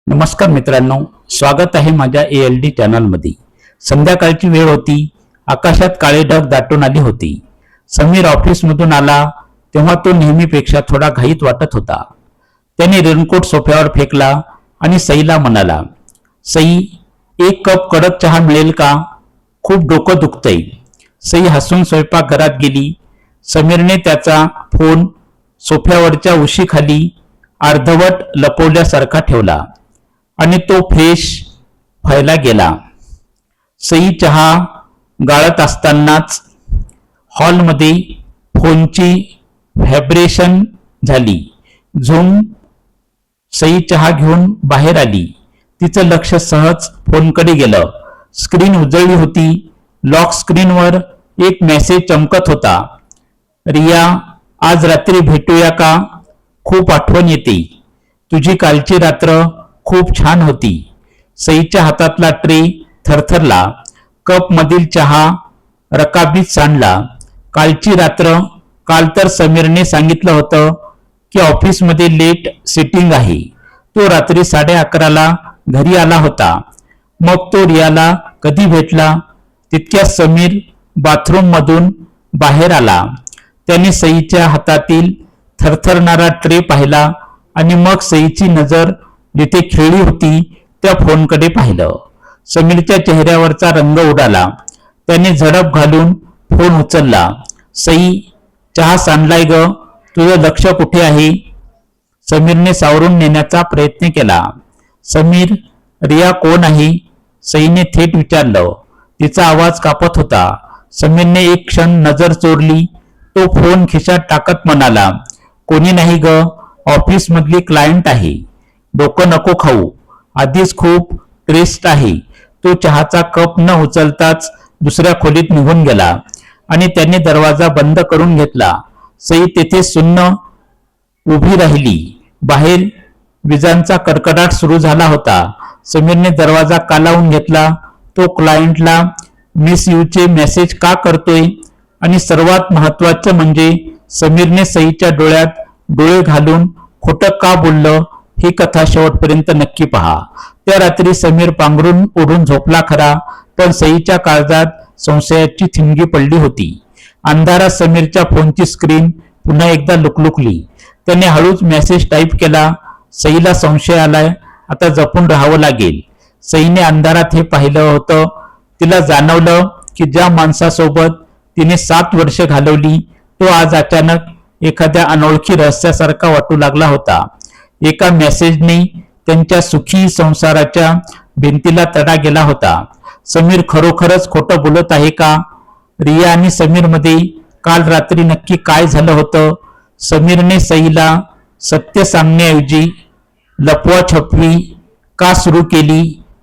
नमस्कार मित्रांनो, स्वागत आहे माझ्या ALD चॅनलमध्ये। संध्याकाळची वेळ होती। आकाशात काळे ढग दाटून आली होती। समीर ऑफिसमधून आला तेव्हा तो नेहमीपेक्षा थोडा घाईत वाटत होता। त्याने रेनकोट सोफ्यावर फेकला आणि सईला म्हणाला, सई, एक कप कडक चहा मिळेल का? खूप डोकं दुखतंय। सई हसून स्वयंपाकघरात गेली। समीरने त्याचा फोन सोफ्यावरच्या उशीखाली अर्धवट लपवल्यासारखा ठेवला आणि तो फ्रेश व्हायला गेला। सई चहा गाळत असतानाच हॉलमध्ये फोनची व्हायब्रेशन झाली। झूम। सई चहा घेऊन बाहेर आली। तिचं लक्ष सहज फोनकडे गेलं। स्क्रीन उजळली होती। लॉक स्क्रीनवर एक मेसेज चमकत होता। रिया, आज रात्री भेटूया का? खूप आठवण येते। तुझी कालची रात्र खूप छान होती। सईच्या हातातला ट्रे थरथरला। कप मधील चहा रकाबीत सांडला। कालची रात्र? काल तर समीरने सांगितलं होतं की ऑफिसमध्ये लेट सिटिंग आहे। तो रात्री 11:30ला घरी आला होता। मग तो रियाला कधी भेटला? तितक्यात समीर बाथरूम मधून बाहेर आला। त्याने सईच्या हातातील थरथरणारा ट्रे पाहिला आणि मग सईची नजर जिथे खेळली होती त्या फोनकडे पाहिलं। समीरच्या चेहऱ्यावरचा रंग उडाला। त्याने झडप घालून फोन उचलला। सई, चहा सांडलाय ग, तुझं लक्ष कुठे आहे? समीरने सावरून नेण्याचा प्रयत्न केला। समीर, रिया कोण आहे? सईने थेट विचारलं। तिचा आवाज कापत होता। समीरने एक क्षण नजर चोरली। तो फोन खिशात टाकत म्हणाला, कोणी नाही ग, ऑफिस मधली क्लायंट आहे। डोकं नको खाऊ, आधीच खूप ट्रेस्ड आहे। तो चहाचा कप न उचलताच दुसऱ्या खोलीत निघून गेला आणि त्याने दरवाजा बंद करून घेतला। सई तेथे सुन्न उभी राहिली। बाहेर विजांचा कडकडाट सुरू झाला होता। समीरने दरवाजा कालावून घेतला। तो क्लायंटला मिस यूचे मेसेज का करतोय? आणि सर्वात महत्वाचं म्हणजे समीरने सईच्या डोळ्यात डोळे घालून खोटं का बोललं? ही कथा शेवटपर्यंत नक्की पहा। त्या रात्री समीर पांघरून ओढून झोपला खरा, पण सईच्या काळजात संशयाची ठिणगी पडली होती। अंधारात समीरच्या फोनची स्क्रीन पुन्हा एकदा लुकलुकली। त्याने हळूच मेसेज टाईप केला, सईला संशय आलाय, आता जपून राहावं लागेल। सईने अंधारात हे पाहिलं होतं। तिला जाणवलं की ज्या माणसासोबत तिने 7 वर्ष घालवली तो आज अचानक एखाद्या अनोळखी रहस्यासारखा वाटू लागला होता। एका मेसेजने त्यांच्या सुखी संसाराच्या भिंतीला तडा गेला होता। समीर खरोखरच खोटं बोलत आहे का? रिया आणि समीर मध्ये काल रात्री नक्की काय झालं होतं? समीरने सईला सत्य सांगण्याऐवजी लपवाछपवी का सुरू केली?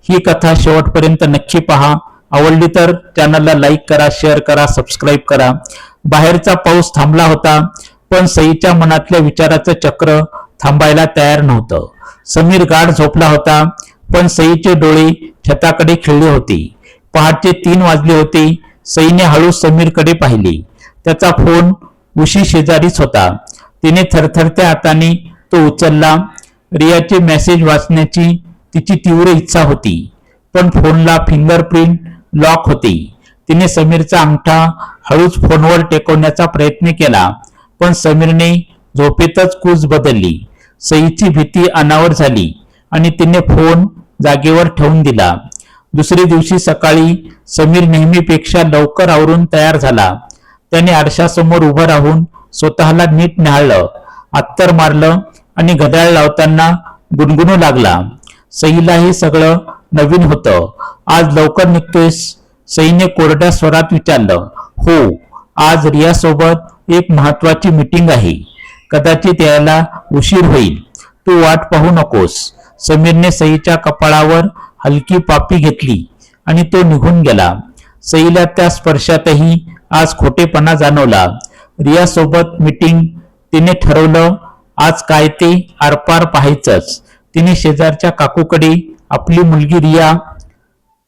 ही कथा शेवटपर्यंत नक्की पहा। आवडली तर चॅनलला लाईक करा, शेअर करा, सबस्क्राईब करा। बाहेरचा पाऊस थांबला होता, पण सईच्या मनातल्या विचाराचं चक्र थांबायला तयार नव्हतं। समीर गाढ झोपला होता, पण सईचे डोळे छताकडे खिळले होते। पहाटे 3 वाजले होते। सईने हळू समीरकडे पाहिले। त्याचा फोन उशी शेजारीच होता। तिने थरथरत्या हाताने तो उचलला। रियाचे मेसेज वाचण्याची तिची तीव्र इच्छा होती, पण फोनला फिंगरप्रिंट लॉक होते। तिने समीरचा अंगठा हळूच फोनवर टेकवण्याचा प्रयत्न केला, पण समीरने झोपेतच कूच बदलली। सईची भीती अनावर झाली आणि तिने फोन जागेवर ठेवून दिला। दुसऱ्या दिवशी सकाळी समीर नेहमीपेक्षा लवकर आवरून तयार झाला। त्याने आरशासमोर उभं राहून स्वतःला नीट न्याहाळलं, अत्तर मारलं आणि घड्याळ लावताना गुणगुणू लागला। सईला हे सगळं नवीन होतं। आज लवकर निघतोयस? सईने कोरड्या स्वरात विचारलं। हो, आज रियासोबत एक महत्वाची मीटिंग आहे। कदाचित यायला उशीर होईल, तू वाट पाहू नकोस। समीरने सईच्या कपाळावर हलकी पापी घेतली आणि तो निघून गेला। सईला त्या स्पर्शातही आज खोटेपणा जाणवला। रियासोबत मीटिंग? तिने ठरवलं आज काय ते आरपार पाहायचंच। तिने शेजारच्या काकूकडे आपली मुलगी रिया,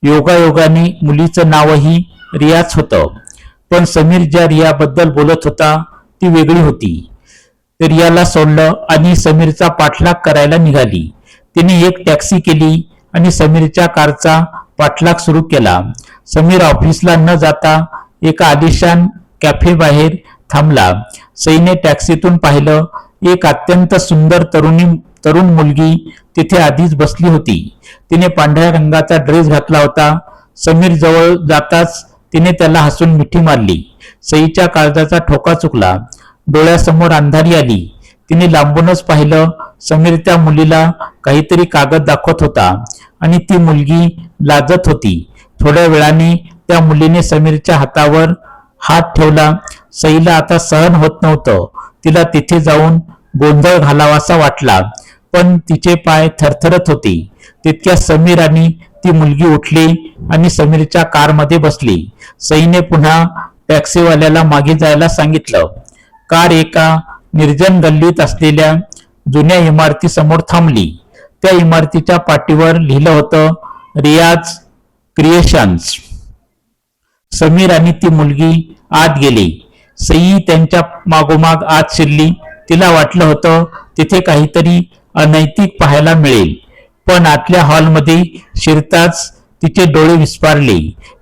योगायोगाने मुलीचं नावही रियाच होतं, पण समीर ज्या रियाबद्दल बोलत होता ती वेगळी होती। रियाला सोडलं आणि समीरचा पाठलाग करायला निघाली। तिने एक टॅक्सी केली आणि समीरच्या कारचा पाठलाग सुरू केला. समीर ऑफिसला न जाता एका आलिशान कॅफे बाहेर थांबला. सईने टॅक्सीतून पाहिलं, एक अत्यंत सुंदर तरुण मुलगी तिथे आधीच बसली होती. तिने पांढऱ्या रंगाचा ड्रेस घातला होता. समीर जवळ जाताच तिने त्याला हसून मिठी मारली. सईच्या काळजाचा ठोका चुकला. डोळ्यासमोर अंधारी आली. तिने लांबूनच पाहिलं. समीर त्या मुलीला काहीतरी कागद दाखवत होता आणि ती मुलगी लाजत होती. थोड्या वेळाने त्या मुलीने समीरच्या हातावर हात ठेवला. सईला आता सहन होत नव्हतं. तिला तिथे जाऊन गोंधळ घालावासा वाटला, पण तिचे पाय थरथरत होते. तितक्या समीर आणि ती मुलगी उठली आणि समीरच्या कारमध्ये बसली. सईने पुन्हा टॅक्सीवाल्याला मागे जायला सांगितलं. कार एका निर्जन गल्लीत असलेल्या जुन्या इमारतीसमोर थांबली. त्या इमारतीच्या पाटीवर लिहिलं होतं, रियाज क्रिएशन्स. समीर आणि ती मुलगी आत गेली. सई त्यांच्या मागोमाग आत शिरली. तिला वाटलं होतं तिथे काहीतरी अनैतिक पाहायला मिळेल, पण आतल्या हॉलमध्ये शिरताच तिचे डोळे विस्फारले.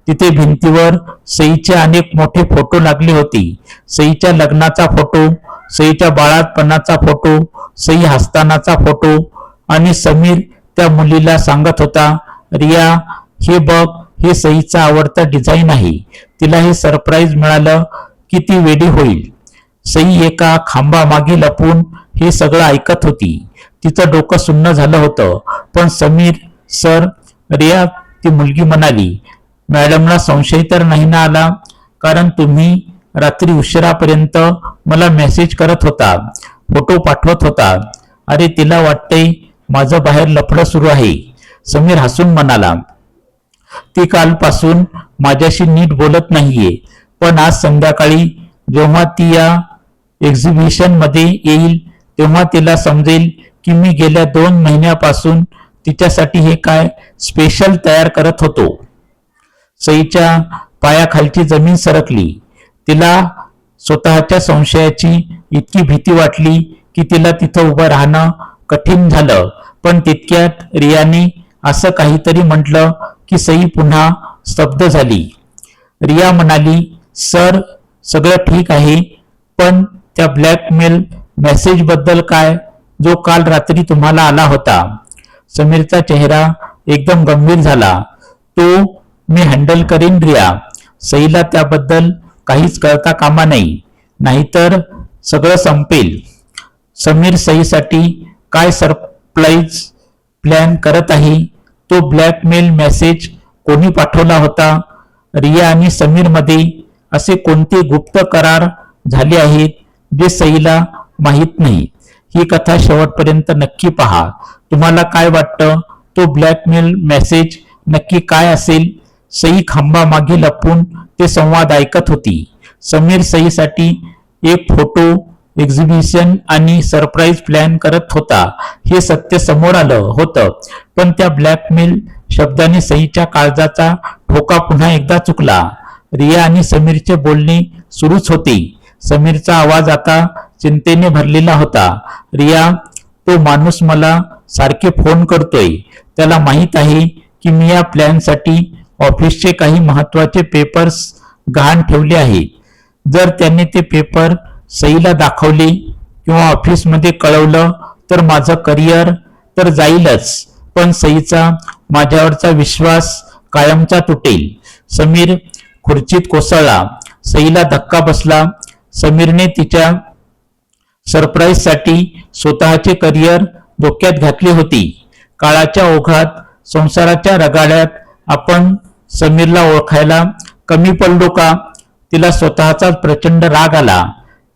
तिथे भिंतीवर सईचे अनेक मोठे फोटो लागले होते. सईच्या लग्नाचा फोटो, सईच्या बाळातपणाचा फोटो, सई हसतानाचा फोटो. आणि समीर त्या मुलीला सांगत होता, रिया, हे बघ, हे सईचा आवडता डिझाईन आहे. तिला हे सरप्राईज मिळालं की ती वेडी होईल. सई एका खांबामागे लपून हे सगळं ऐकत होती. तिचं डोकं सुन्न झालं होतं. पण समीर सर, रिया, ती मुलगी म्हणाली, मॅडमला संशय तर नाही ना आला? कारण तुम्ही रात्री उशिरापर्यंत मला मेसेज करत होता, फोटो पाठवत होता. अरे, तिला वाटतंय माझं बाहेर लफडं सुरू आहे. समीर हसून म्हणाला, ती कालपासून माझ्याशी नीट बोलत नाहीये, पण आज संध्याकाळी जेव्हा ती या एक्झिबिशन मध्ये येईल तेव्हा तिला समजेल की मी गेल्या 2 महिन्यापासून तिच्यासाठी हे काय स्पेशल तयार करत होतो. सईच्या पायाखालची जमीन सरकली. तिला स्वतःच्या संशयाची इतकी भीती वाटली की तिला तिथं उभं राहणं कठीण झालं. पण तितक्यात रियाने असं काहीतरी म्हटलं की सई पुन्हा स्तब्ध झाली. रिया म्हणाली, सर, सगळं ठीक आहे, पण त्या ब्लॅकमेल मेसेज बद्दल काय, जो काल रात्री तुम्हाला आला होता? समीरचा चेहरा एकदम गंभीर झाला. तो मी हँडल करीन रिया. सईला त्याबद्दल काहीच कळता कामा नाही, नाहीतर सगळं संपेल. समीर सईसाठी काय सरप्राईज प्लॅन करत आहे? तो ब्लॅकमेल मेसेज कोणी पाठवला होता? रिया आणि समीर मध्ये असे कोणते गुप्त करार झाले आहेत जे सईला माहीत नाही? ही कथा शेवटपर्यंत नक्की पहा. तुम्हाला काय वाटतं, तो ब्लॅकमेल मेसेज नक्की काय असेल? सई खांबामागे लपून ते संवाद ऐकत होती. समीर सईसाठी एक फोटो एक्झिबिशन आणि सरप्राईज प्लॅन करत होता हे सत्य समोर आलं होतं. पण त्या ब्लॅकमेल शब्दाने सईच्या काळजाचा ठोका पुन्हा एकदा चुकला. रिया आणि समीरचे बोलणे सुरूच होते. समीरचा आवाज आता चिंतेने भरलेला होता. रिया, तो माणूस मला सारखे फोन करतोय. त्याला माहित आहे की मी या प्लॅनसाठी ऑफिसचे काही महत्वाचे पेपर्स गहाण ठेवले आहेत. जर त्यांनी ते पेपर सईला दाखवले किंवा ऑफिसमध्ये कळवलं तर माझं करिअर तर जाईलच, पण सईचा माझ्यावरचा विश्वास कायमचा तुटेल. समीर खुर्चीत कोसळला. सईला धक्का बसला. समीरने तिच्या सरप्राईजसाठी स्वतःचे करिअर धोक्यात घातली होती. काळाच्या ओघात, संसाराच्या रगाड्यात आपण समीरला ओळखायला कमी पडलो का? तिला स्वतःचाच प्रचंड राग आला.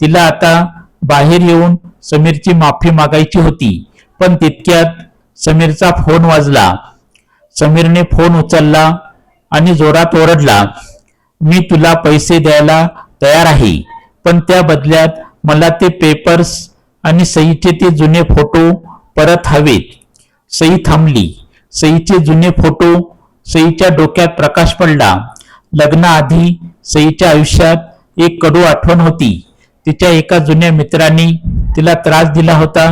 तिला आता बाहेर येऊन समीरची माफी मागायची होती. पण तितक्यात समीरचा फोन वाजला. समीरने फोन उचलला आणि जोरात ओरडला, मी तुला पैसे द्यायला तयार आहे, पण त्या बदल्यात मला ते पेपर्स आणि सईचे ते जुने फोटो परत हवेत. सई थांबली. सईचे जुने फोटो. सईच्या डोक्यात प्रकाश पडला. लग्नाआधी सईच्या आयुष्यात एक कडू आठवण होती. तिच्या एका जुन्या मित्राने तिला त्रास दिला होता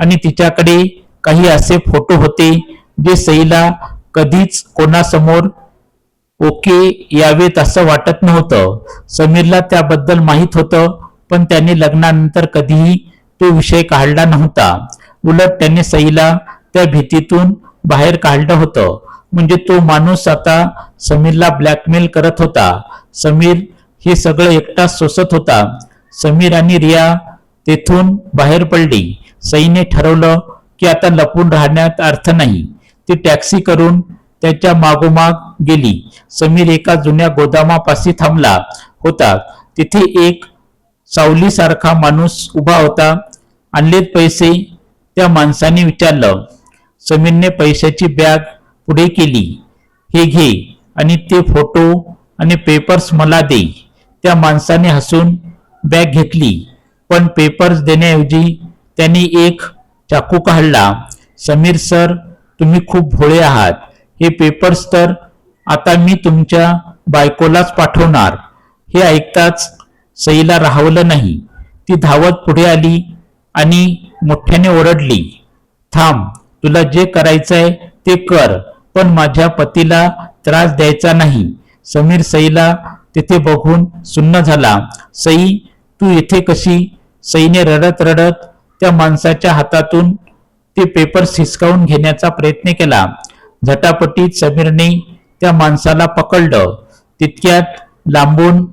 आणि तिच्याकडे काही असे फोटो होते जे सईला कधीच कोणासमोर ओके यावेत असं वाटत नव्हतं. समीरला त्याबद्दल माहित होतं, पण त्याने लग्नानंतर कधीही तो विषय काढला नव्हता. उलट त्याने सईला त्या भीतीतून बाहेर काढलं होतं. म्हणजे तो माणूस आता समीरला ब्लॅकमेल करत होता. समीर हे सगळं एकटाच सोसत होता. समीर आणि रिया तेथून बाहेर पडली. सईने ठरवलं की आता लपून राहण्यात अर्थ नाही. ती टॅक्सी करून त्याच्या मागोमाग गेली. समीर एका जुन्या गोदामापाशी थांबला होता. तिथे एक सावलीसारखा माणूस उभा होता. आणलेत पैसे? त्या माणसाने विचारलं. समीरने पैशाची बॅग पुढे केली. हे घे आणि ते फोटो आणि पेपर्स मला दे. त्या माणसाने हसून बॅग घेतली, पण पेपर्स देण्याऐवजी त्याने एक चाकू काढला. समीर सर, तुम्ही खूप भोळे आहात. हे पेपर्स तर आता मी तुमच्या बायकोलाच पाठवणार. हे ऐकताच सईला राहवलं नाही. ती धावत पुढे आली आणि मोठ्याने ओरडली, थांब, तुला जे करायचंय ते कर, पण माझ्या पतीला त्रास द्यायचा नाही. समीर सईला तिथे बघून सुन्न झाला. सई, तू इथे कशी? सईने रडत रडत त्या माणसाच्या हातातून ते पेपर्स हिसकावून घेण्याचा प्रयत्न केला. झटापटीत समीरने त्या माणसाला पकडलं. तितक्यात लांबून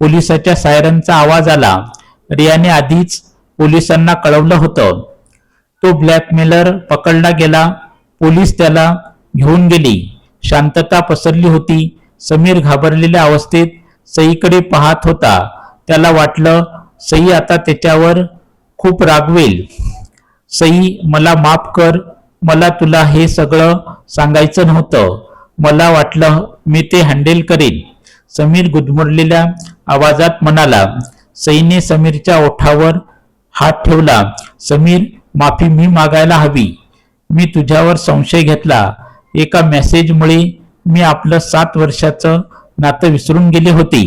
पोलिसाच्या सायरनचा आवाज आला. रियाने आधीच पोलिसांना कळवलं होतं. तो ब्लॅकमेलर पकडला गेला. पोलीस त्याला घेऊन गेली. शांतता पसरली होती. समीर घाबरलेल्या अवस्थेत सईकडे पाहत होता. त्याला वाटलं सई आता त्याच्यावर खूप रागवेल. सई, मला माफ कर. मला तुला हे सगळं सांगायचं नव्हतं. मला वाटलं मी ते हँडल करेन. समीर गुदमरलेल्या आवाजात म्हणाला. सईने समीरच्या ओठावर हात ठेवला. समीर, माफी मी मागायला हवी. मी तुझ्यावर संशय घेतला. एका मेसेजमुळे मी आपलं 7 वर्षाचं नातं विसरून गेले होते.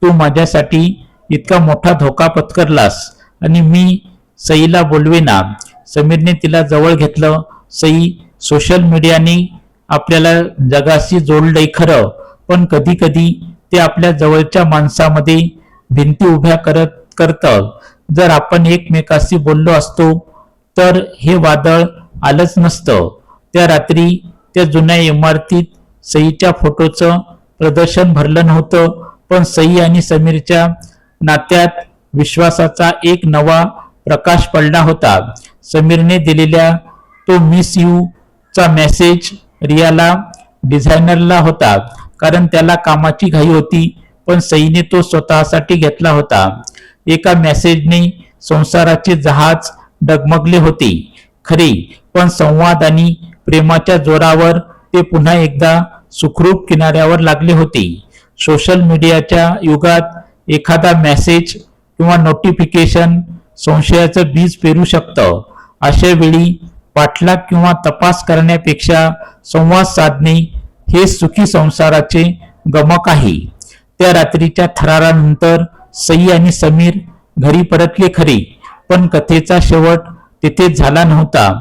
तू माझ्यासाठी इतका मोठा धोका पत्करलास आणि मी सईला बोलवेना. समीरने तिला जवळ घेतलं. सई, सोशल मीडियाने आपल्याला जगाशी जोडलंय खरं, पण कधी कधी ते आपल्या जवळच्या माणसामध्ये भिंती उभ्या करतं. जर आपण एकमेकाशी बोललो असतो तर हे वादळ आलंच नसतं. त्या रात्री त्या जुन्या इमारतीत सईच्या फोटोचं प्रदर्शन भरलं नव्हतं, पण सई आणि समीरच्या नात्यात विश्वासाचा एक नवा प्रकाश पडला होता. समीरने दिलेल्या तो मिस यू चा मेसेज रियाला डिझायनरला होता, कारण त्याला कामाची घाई होती, पण सईने तो स्वतःसाठी घेतला होता. एका मेसेजने संसाराचे जहाज डगमगले होते खरे, पण संवाद आणि प्रेमाच्या जोरावर ते पुन्हा एकदा सुखरूप किनाऱ्यावर लागले होते. सोशल मीडियाच्या युगात एखादा मेसेज किंवा नोटिफिकेशन संशयाचं बीज पेरू शकतं. अशा वेळी पाठलाग किंवा तपास करण्यापेक्षा संवाद साधणे हे सुखी संसाराचे गमक आहे. त्या रात्रीच्या थरारानंतर सई आणि समीर घरी परतले खरे, पण कथेचा शेवट तिथेच झाला नव्हता.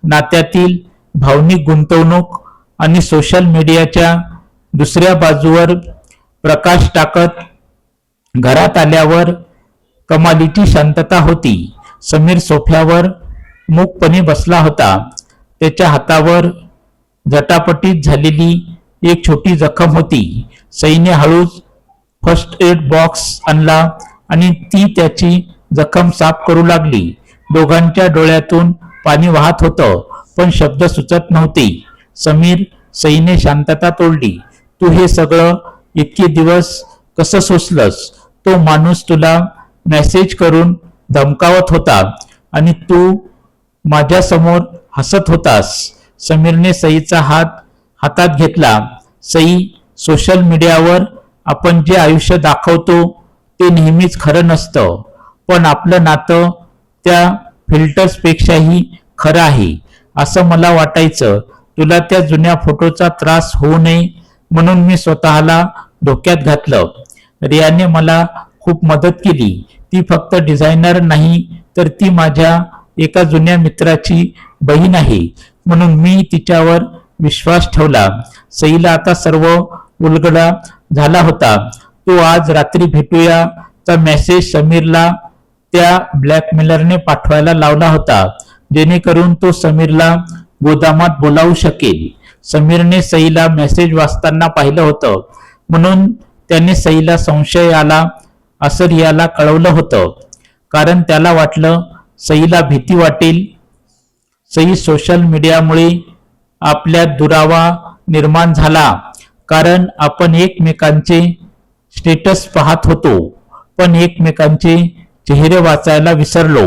नात्यातील भावनिक गुंतवणूक आणि सोशल मीडियाच्या दुसऱ्या बाजूवर प्रकाश टाकत घरात आल्यावर कमालीची शांतता होती. समीर सोफ्यावर मूकपणे बसला होता. त्याच्या हातावर झटापटीत झालेली एक छोटी जखम होती. सईने हळूच फर्स्ट एड बॉक्स आणला आणि ती त्याची जखम साफ करू लागली. दोघांच्या डोळ्यातून पाणी वाहत होतं, पण शब्द सुचत नव्हते. समीर, सईने शांतता तोडली. तू हे सगळं इतके दिवस कसं सोसलंस? तो माणूस तुला मेसेज करून धमकावत होता आणि तू माझ्यासमोर हसत होतास. समीरने सईचा हात हातात घेतला. सई, सोशल मीडियावर आपण जे आयुष्य दाखवतो ते नेहमीच खरं नसतं, पण आपलं नातं त्या फिल्टर्सपेक्षाही खरं आहे असं मला वाटायचं. तुला त्या जुन्या फोटोचा त्रास होऊ नये म्हणून मी स्वतःला धोक्यात घातलं. रियाने मला खूप मदत केली. ती फक्त डिझायनर नाही, तर ती माझ्या एका जुन्या मित्राची बहीण आहे म्हणून मी तिच्यावर विश्वास ठेवला. सईला आता सर्व उलगडा झाला होता. तो आज रात्री भेटूया चा मेसेज समीरला त्या ब्लॅकमेलरने पाठवायला लावला होता, जेणेकरून तो समीरला गोदामात बोलावू शकेल. समीरने सईला मेसेज वाचताना पाहिलं होतं, म्हणून त्याने सईला संशय आला असं रियाला कळवलं होतं. कारण त्याला वाटलं सईला भीती वाटेल. सई सोशल मीडियामुळे आपल्यात दुरावा निर्माण झाला, कारण आपण एकमेकांचे स्टेटस पाहत होतो पण एकमेकांचे चेहरे वाचायला विसरलो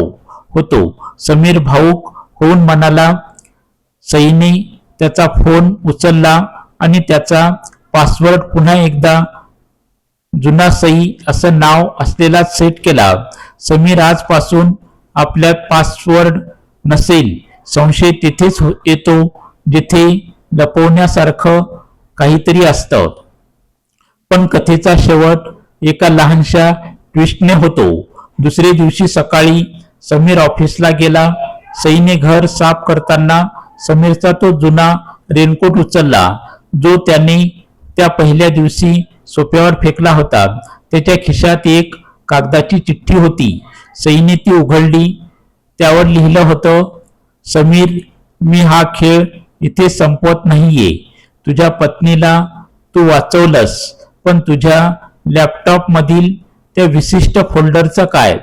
होतो. समीर भाऊक होऊन म्हणाला. सईने त्याचा फोन उचलला आणि त्याचा पासवर्ड पुन्हा एकदा जुना सई असं नाव असलेला सेट केला. समीर आजपासून आपल्यात पासवर्ड नसेल. संशय तिथेच येतो जिथे लपवण्यासारखं काहीतरी असतं. पण कथेचा शेवट एका लहानशा ट्विस्टने होतो. दुसरे दिवशी सकाळी समीर ऑफिसला गेला. सईने घर साफ करताना समीरचा तो जुना रेनकोट उचलला, जो त्याने त्या पहिल्या दिवशी सोफ्यावर फेकला होता. त्याच्या खिशात एक कागदाची चिठ्ठी होती. सईने ती उघडली. त्यावर लिहिलं होतं, समीर, मी हा खेळ इथे संपवत नाहीये. तुझ्या पत्नीला तू वाचवलंस, पण तुझ्या लॅपटॉप मधील त्या विशिष्ट फोल्डरचं काय,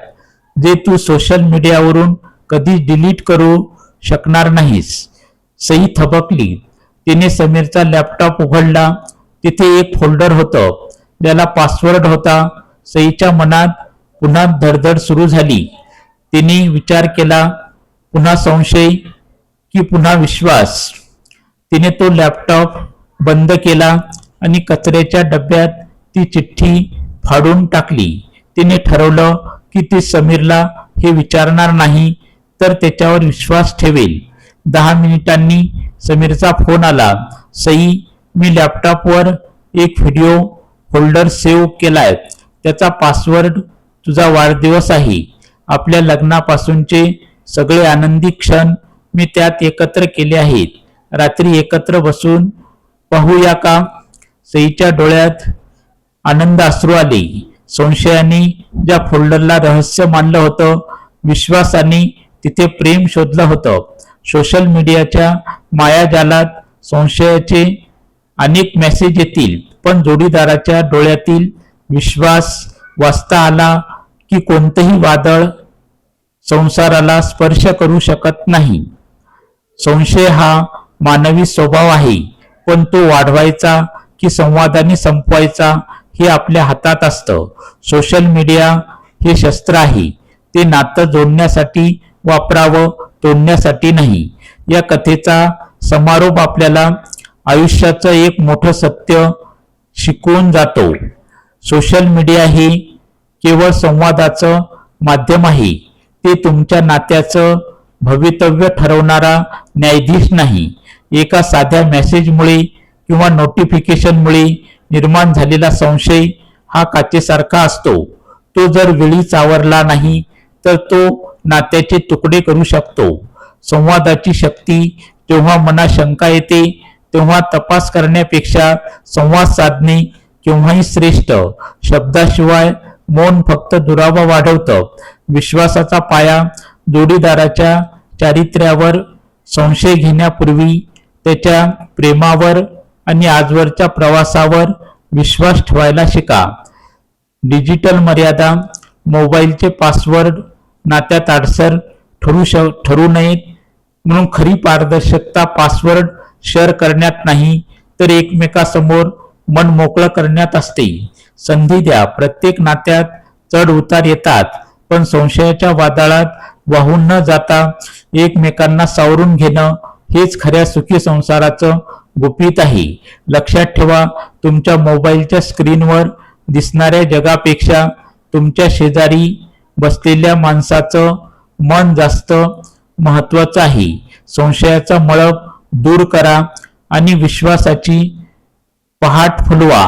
जे तू सोशल मीडियावरून कधीच डिलीट करू शकणार नाहीस. सई थबकली. तिने समीरचा लॅपटॉप उघडला. तिथे एक फोल्डर होतं, ज्याला पासवर्ड होता. सईच्या मनात पुन्हा धडधड सुरू झाली. तिने विचार केला, पुन्हा संशय की पुन्हा विश्वास. तिने तो लॅपटॉप बंद केला आणि कचऱ्याच्या डब्यात ती चिठ्ठी फाडून टाकली. तिने ठरवलं की ती समीरला हे विचारणार नाही, तर त्याच्यावर विश्वास ठेवेल. 10 मिनिटांनी समीरचा फोन आला. सई, मी लॅपटॉपवर एक व्हिडिओ फोल्डर सेव्ह केलाय. त्याचा पासवर्ड तुझा वाढदिवस आहे. आपल्या लग्नापासूनचे सगळे आनंदी क्षण मी त्यात एकत्र केले आहेत. रात्री एकत्र बसून पाहूया का? सईच्या डोळ्यात आनंद अश्रू आले. संशयाने ज्या फोल्डरला रहस्य मानलं होतं, विश्वासाने तिथे प्रेम शोधलं होतं. सोशल मीडियाच्या मायाजालात संशयाचे अनेक मेसेज येतील, पण जोडीदाराच्या डोळ्यातील विश्वास वाचता आला की कोणतंही वादळ संसाराला स्पर्श करू शकत नाही. संशय हा मानवी स्वभाव आहे, पण तो वाढवायचा की संवादाने संपवायचा हे आपल्या हातात असतं. सोशल मीडिया हे शस्त्र आहे. ते नातं जोडण्यासाठी वापरावं, तोडण्यासाठी नाही. या कथेचा समारोप आपल्याला आयुष्याचं एक मोठं सत्य शिकवून जातो. सोशल मीडिया हे केवळ संवादाचं माध्यम आहे. ते तुमच्या नात्याचं भवितव्य ठरवणारा न्यायाधीश नाही. एका साध्या मेसेजमुळे किंवा नोटिफिकेशनमुळे निर्माण झालेला संशय हा काचेसारखा असतो. तो जर वेळीच आवरला नाही तर तो नात्याचे तुकडे करू शकतो. संवादाची शक्ती. जेव्हा मनात शंका येते तेव्हा तपास करण्यापेक्षा संवाद साधणे केव्हाही श्रेष्ठ. शब्दाशिवाय मौन फक्त दुरावा वाढवतं. विश्वासाचा पाया. जोडीदाराच्या चारित्र्यावर संशय घेण्यापूर्वी त्याच्या प्रेमावर आणि आजवरच्या प्रवासावर विश्वास ठेवायला शिका. डिजिटल मर्यादा. मोबाईलचे पासवर्ड नात्यात अडसर ठरू नयेत, म्हणून खरी पारदर्शकता पासवर्ड शेअर करण्यात नाही, तर एकमेकासमोर मन मोकळं करण्यात असते. संधी द्या. प्रत्येक नात्यात चढ उतार येतात, पण संशयाच्या वादळात वाहून न जाता एकमेकांना सावरून घेणं हेच खऱ्या सुखी संसाराचं गुपित आहे. लक्षात ठेवा, तुमच्या मोबाईलच्या स्क्रीनवर दिसणाऱ्या जगापेक्षा तुमच्या शेजारी बसलेल्या माणसाचं मन जास्त महत्वाचं आहे. संशयाचा मळप दूर करा आणि विश्वासाची पहाट फुलवा.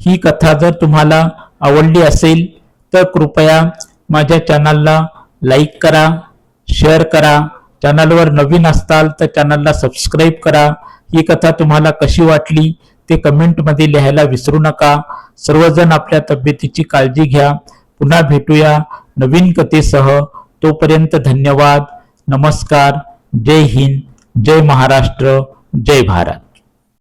ही कथा जर तुम्हाला आवडली असेल तर कृपया माझ्या चॅनलला लाईक करा, शेअर करा चॅनलवर नवीन असताल तर चॅनलला सबस्क्राईब करा. ही कथा तुम्हाला कशी वाटली ते कमेंटमध्ये लिहायला विसरू नका. सर्वजण आपल्या तब्येतीची काळजी घ्या. पुन्हा भेटूया नवीन कथेसह. तोपर्यंत धन्यवाद. नमस्कार. जय हिंद, जय महाराष्ट्र, जय भारत.